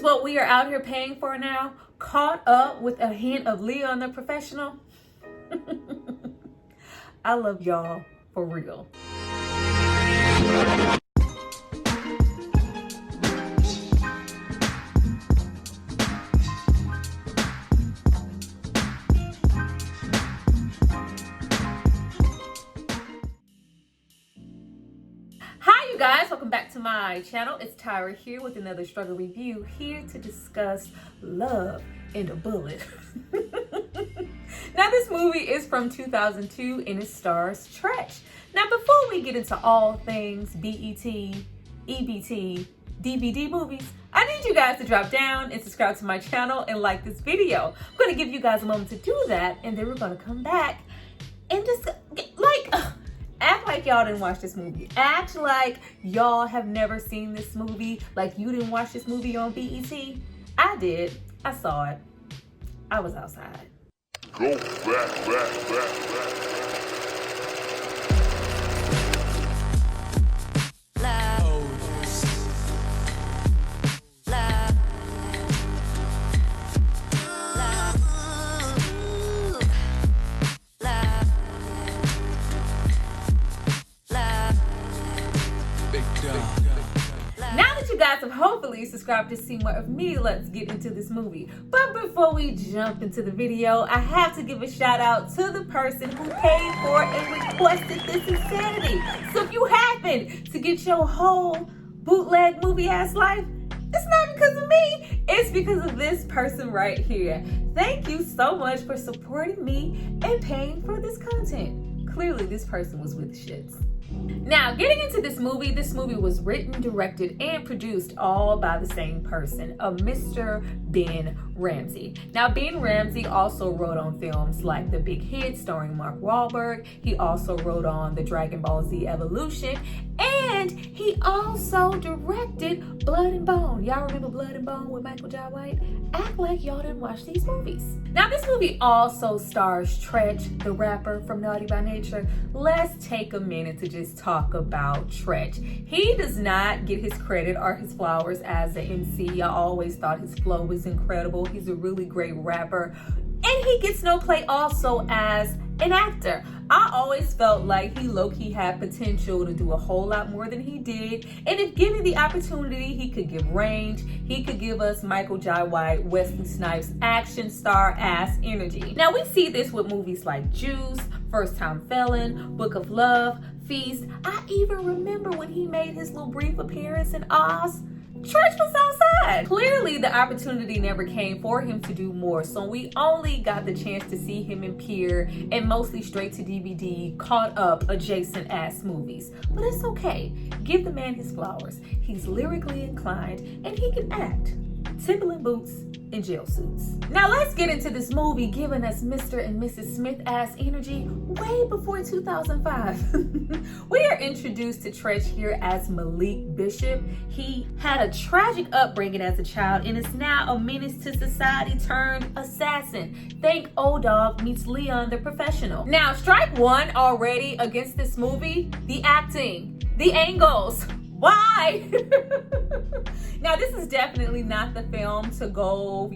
what we are out here paying for now? Caught up with a hint of Leon the Professional? I love y'all for real. Guys, welcome back to my channel. It's Tyra here with another struggle review, here to discuss Love and a Bullet. Now this movie is from 2002 and it stars Treach. Now before we get into all things BET, EBT, DVD movies, I need you guys to drop down and subscribe to my channel and like this video. I'm going to give you guys a moment to do that, and then we're going to come back and just act like y'all didn't watch this movie. Act like y'all have never seen this movie, like you didn't watch this movie on BET. I did. I saw it. I was outside. Go back. You guys have hopefully subscribed to see more of me. Let's get into this movie. But before we jump into the video, I have to give a shout out to the person who paid for and requested this insanity. So if you happen to get your whole bootleg movie ass life, it's not because of me, it's because of this person right here. Thank you so much for supporting me and paying for this content. Clearly this person was with the shits. Now, getting into this movie was written, directed, and produced all by the same person, a Mr. Ben Ramsey. Now, Ben Ramsey also wrote on films like The Big Hit, starring Mark Wahlberg. He also wrote on the Dragon Ball Z Evolution, and he also directed Blood and Bone. Y'all remember Blood and Bone with Michael Jai White? Act like y'all didn't watch these movies. Now, this movie also stars Treach, the rapper from Naughty by Nature. Let's take a minute to just talk about Treach. He does not get his credit or his flowers as an MC. I always thought his flow was incredible. He's a really great rapper. And he gets no play also as an actor. I always felt like he low-key had potential to do a whole lot more than he did. And if given the opportunity, he could give range. He could give us Michael Jai White, Wesley Snipes, action star ass energy. Now we see this with movies like Juice, First Time Felon, Book of Love, Feast. I even remember when he made his little brief appearance in Oz. Treach was outside. Clearly, the opportunity never came for him to do more, so we only got the chance to see him appear in mostly straight to DVD, caught up, adjacent ass movies. But it's okay. Give the man his flowers. He's lyrically inclined and he can act. Timberland boots and jail suits. Now let's get into this movie giving us Mr. and Mrs. Smith ass energy way before 2005. We are introduced to Treach here as Malik Bishop. He had a tragic upbringing as a child and is now a menace to society turned assassin. Think Old Dog meets Leon the Professional. Now strike one already against this movie, the acting, the angles. Why? Now, this is definitely not the film to go,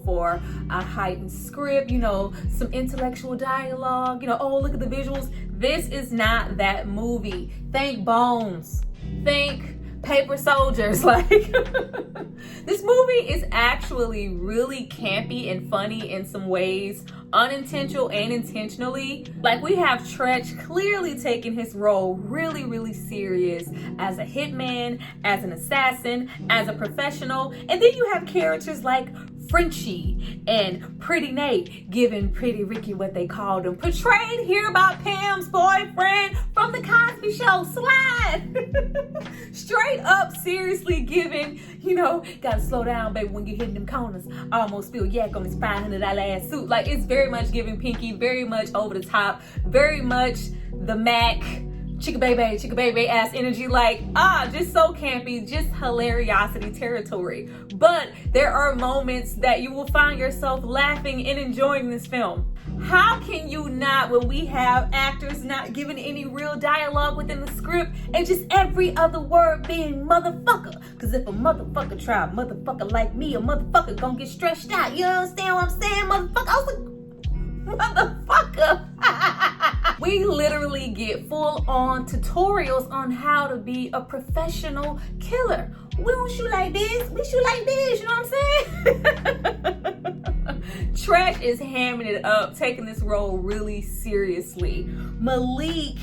for a heightened script, some intellectual dialogue, oh, look at the visuals. This is not that movie. Think Bones. Think Paper Soldiers. This movie is actually really campy and funny in some ways, unintentional and intentionally. We have Treach clearly taking his role really, really serious as a hitman, as an assassin, as a professional. And then you have characters like Frenchie and Pretty Nate giving Pretty Ricky what they called him. Portrayed here by Pam's boyfriend from the Cosby Show, Slide. Straight up seriously giving, gotta slow down, baby, when you're hitting them corners. I almost feel yak on this $500 ass suit. It's very much giving Pinky, very much over the top, very much the Mac, chicka baby ass energy, like, just so campy, just hilariosity territory. But there are moments that you will find yourself laughing and enjoying this film. How can you not, when we have actors not giving any real dialogue within the script and just every other word being motherfucker? Because if a motherfucker try a motherfucker like me, a motherfucker gonna get stretched out. You understand what I'm saying, motherfucker? I was like, motherfucker. We literally get full-on tutorials on how to be a professional killer. We don't shoot like this, we shoot like this, you know what I'm saying? Treach is hamming it up, taking this role really seriously. Malik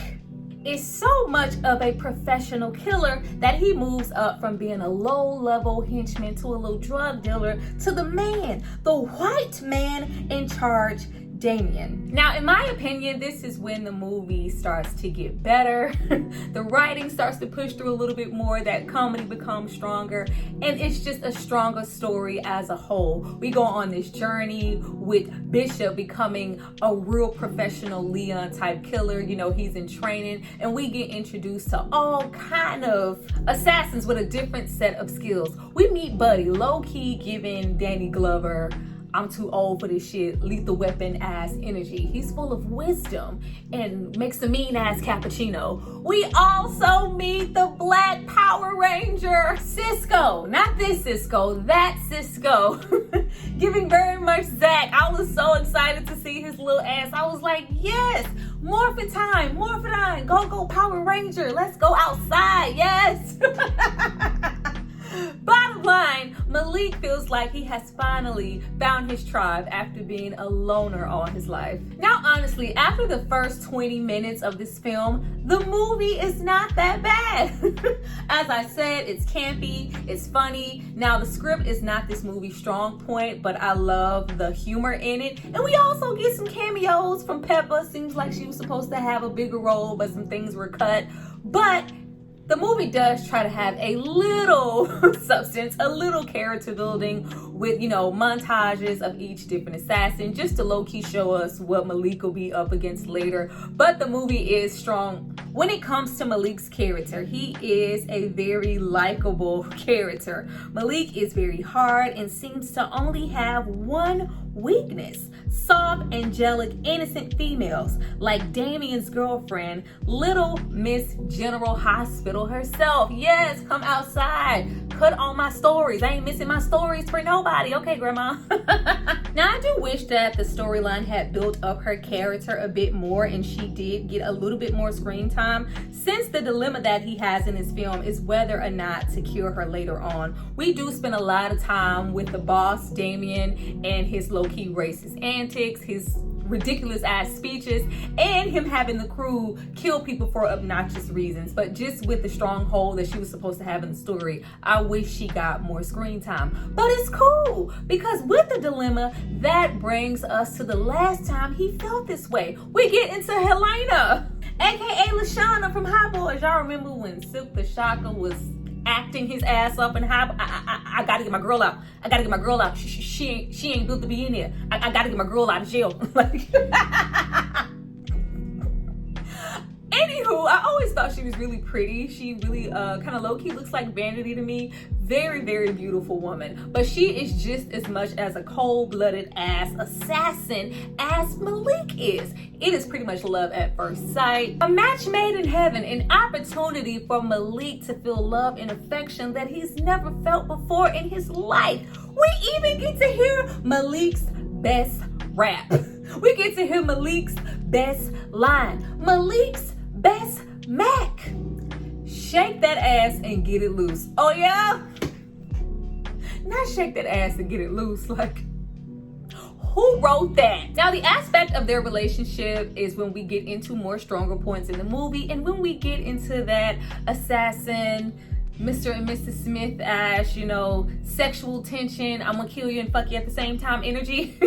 is so much of a professional killer that he moves up from being a low-level henchman to a little drug dealer to the man, the white man in charge, Damien. Now, in my opinion, this is when the movie starts to get better. The writing starts to push through a little bit more, that comedy becomes stronger, and it's just a stronger story as a whole. We go on this journey with Bishop becoming a real professional Leon type killer. You know, he's in training, and we get introduced to all kind of assassins with a different set of skills. We meet Buddy, low-key giving Danny Glover I'm too old for this shit, lethal weapon ass energy. He's full of wisdom and makes a mean ass cappuccino. We also meet the Black Power Ranger, Cisco. Not this Cisco, that Cisco. Giving very much Zach. I was so excited to see his little ass. I was like, yes, morphin' time, morphin' time. Go Power Ranger. Let's go outside, yes. Bottom line, Malik feels like he has finally found his tribe after being a loner all his life. Now, honestly, after the first 20 minutes of this film, the movie is not that bad. As I said, it's campy, it's funny. Now, the script is not this movie's strong point, but I love the humor in it. And we also get some cameos from Peppa. Seems like she was supposed to have a bigger role, but some things were cut. But the movie does try to have a little substance, a little character building with, you know, montages of each different assassin, just to low-key show us what Malik will be up against later. But the movie is strong. When it comes to Malik's character, he is a very likable character. Malik is very hard and seems to only have one weakness: soft, angelic, innocent females like Damien's girlfriend, Little Miss General Hospital herself. Yes, come outside, put on my stories. I ain't missing my stories for nobody. Okay, grandma. Now, I do wish that the storyline had built up her character a bit more and she did get a little bit more screen time, since the dilemma that he has in his film is whether or not to cure her later on. We do spend a lot of time with the boss, Damien, and his low-key racist antics, his ridiculous ass speeches, and him having the crew kill people for obnoxious reasons. But just with the stronghold that she was supposed to have in the story, I wish she got more screen time. But it's cool, because with the dilemma, that brings us to the last time he felt this way. We get into Helena, aka Lashana from Hot Boys. Y'all remember when Silk the Shocker was acting his ass up in Hot Boys? I gotta get my girl out. I gotta get my girl out. She ain't built to be in there. I gotta get my girl out of jail. Anywho, I always thought she was really pretty. She really kind of low-key looks like Vanity to me. Very, very beautiful woman. But she is just as much as a cold-blooded ass assassin as Malik is. It is pretty much love at first sight. A match made in heaven, an opportunity for Malik to feel love and affection that he's never felt before in his life. We even get to hear Malik's best rap. We get to hear Malik's best line. Malik's best Mac. Shake that ass and get it loose. Oh yeah? Not shake that ass and get it loose. Like, who wrote that? Now, the aspect of their relationship is when we get into more stronger points in the movie, and when we get into that assassin Mr. and Mrs. Smith as, you know, sexual tension, I'm gonna kill you and fuck you at the same time energy.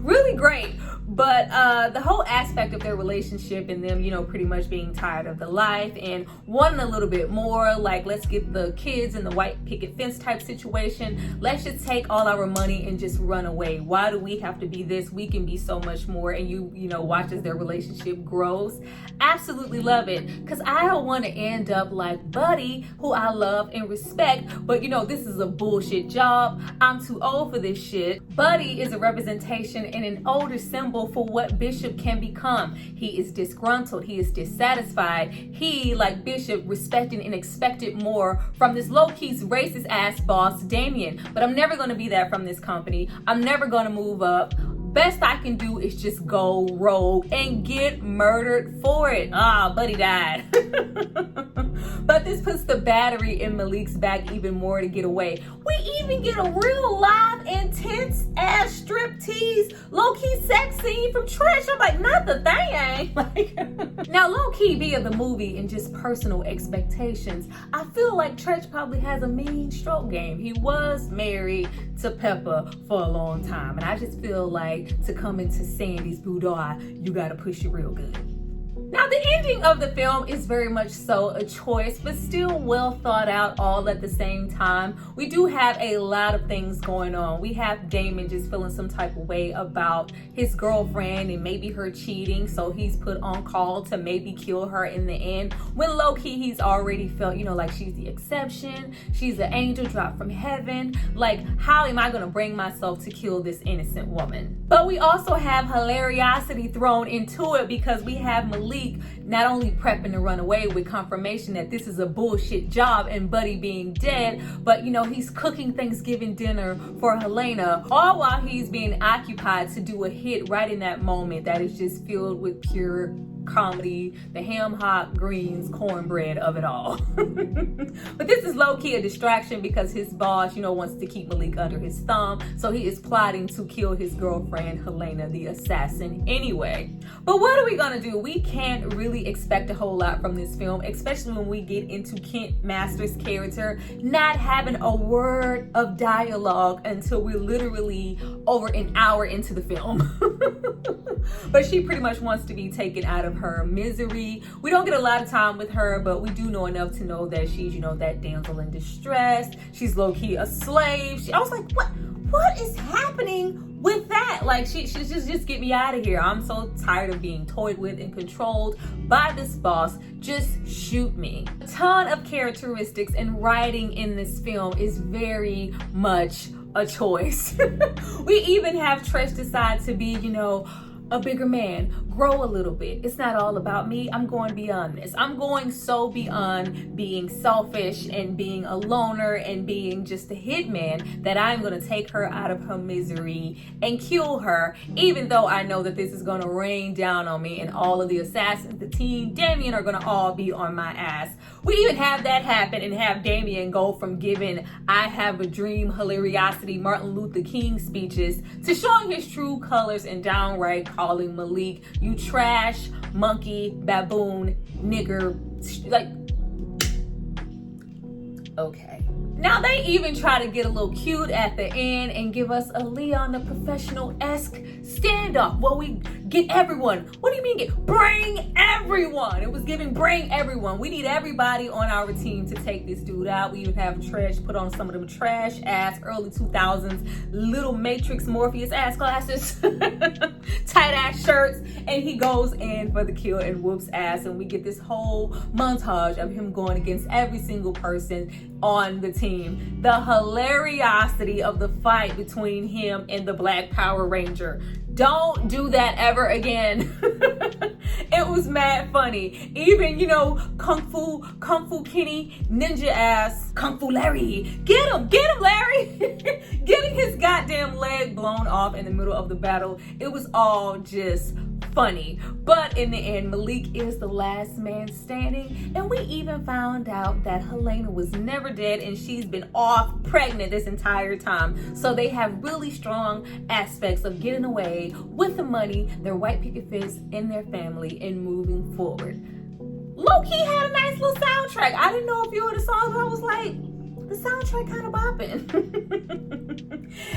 Really great. But the whole aspect of their relationship and them, you know, pretty much being tired of the life and wanting a little bit more, like, let's get the kids in the white picket fence type situation. Let's just take all our money and just run away. Why do we have to be this? We can be so much more. And you know, watch as their relationship grows. Absolutely love it. Because I don't want to end up like Buddy, who I love and respect, but you know, this is a bullshit job. I'm too old for this shit. Buddy is a representation and an older symbol for what Bishop can become. He is disgruntled. He is dissatisfied. He, like Bishop, respected and expected more from this low-key racist ass boss, Damien. But I'm never going to be that from this company. I'm never going to move up. Best I can do is just go rogue and get murdered for it. Buddy died. But this puts the battery in Malik's back even more to get away. We even get a real live, intense ass striptease, low-key sex scene from Treach. I'm like, not the thing. Like, now low-key via the movie and just personal expectations, I feel like Treach probably has a mean stroke game. He was married to Pepper for a long time, and I just feel like to come into Sandy's boudoir, you gotta push it real good. Now, the ending of the film is very much so a choice, but still well thought out all at the same time. We do have a lot of things going on. We have Damon just feeling some type of way about his girlfriend and maybe her cheating, so he's put on call to maybe kill her in the end. When low-key, he's already felt, you know, like she's the exception. She's an angel dropped from heaven. Like, how am I gonna bring myself to kill this innocent woman? But we also have hilariosity thrown into it because we have Malik not only prepping to run away with confirmation that this is a bullshit job and Buddy being dead, but you know, he's cooking Thanksgiving dinner for Helena, all while he's being occupied to do a hit right in that moment that is just filled with pure comedy, the ham hock greens cornbread of it all. But this is low-key a distraction because his boss, you know, wants to keep Malik under his thumb, so he is plotting to kill his girlfriend Helena the assassin anyway. But what are we gonna do? We can't really expect a whole lot from this film, especially when we get into Kent Masters' character not having a word of dialogue until we're literally over an hour into the film. But she pretty much wants to be taken out of her misery. We don't get a lot of time with her, but we do know enough to know that she's, you know, that damsel in distress. She's low-key a slave. I was like, what is happening with that? Like, she's just get me out of here. I'm so tired of being toyed with and controlled by this boss. Just shoot me. A ton of characteristics and writing in this film is very much a choice. We even have Treach decide to be, you know, a bigger man, grow a little bit. It's not all about me. I'm going beyond this. I'm going so beyond being selfish and being a loner and being just a hitman that I'm going to take her out of her misery and kill her, even though I know that this is going to rain down on me and all of the assassins, the team, Damien, are going to all be on my ass. We even have that happen and have Damien go from giving I have a dream hilariosity Martin Luther King speeches to showing his true colors and downright calling Malik, you trash, monkey, baboon, nigger, like, okay. Now they even try to get a little cute at the end and give us a Leon the Professional-esque standoff. Well, we get everyone. What do you mean get? Bring everyone. It was giving bring everyone. We need everybody on our team to take this dude out. We even have Treach put on some of them trash ass early 2000s little Matrix Morpheus ass glasses, tight ass shirts, and he goes in for the kill and whoops ass, and we get this whole montage of him going against every single person on the team. The hilariosity of the fight between him and the Black Power Ranger. Don't do that ever again. It was mad funny. Even, you know, Kung Fu Kenny, ninja ass, Kung Fu Larry. Get him, Larry. Getting his goddamn leg blown off in the middle of the battle. It was all just funny. But in the end, Malik is the last man standing, and we even found out that Helena was never dead and she's been off pregnant this entire time. So they have really strong aspects of getting away with the money, their white picket fence, and their family, and moving forward. low-key had a nice little soundtrack. I didn't know a few of the songs, but I was like, the soundtrack kind of bopping.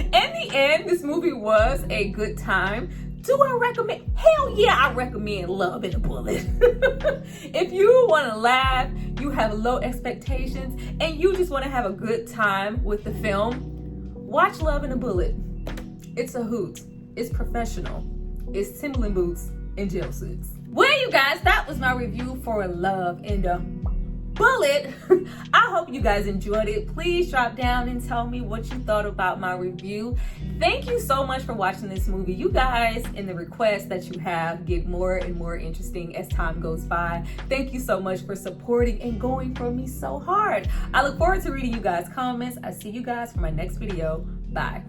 In the end, this movie was a good time. Do I recommend? Hell yeah, I recommend Love and a Bullet. If you want to laugh, you have low expectations, and you just want to have a good time with the film, watch Love and a Bullet. It's a hoot. It's professional. It's Timberland boots and jail suits. Well, you guys, that was my review for Love and a Bullet. I hope you guys enjoyed it. Please drop down and tell me what you thought about my review. Thank you so much for watching this movie. You guys and the requests that you have get more and more interesting as time goes by. Thank you so much for supporting and going for me so hard. I look forward to reading you guys' comments. I see you guys for my next video. Bye.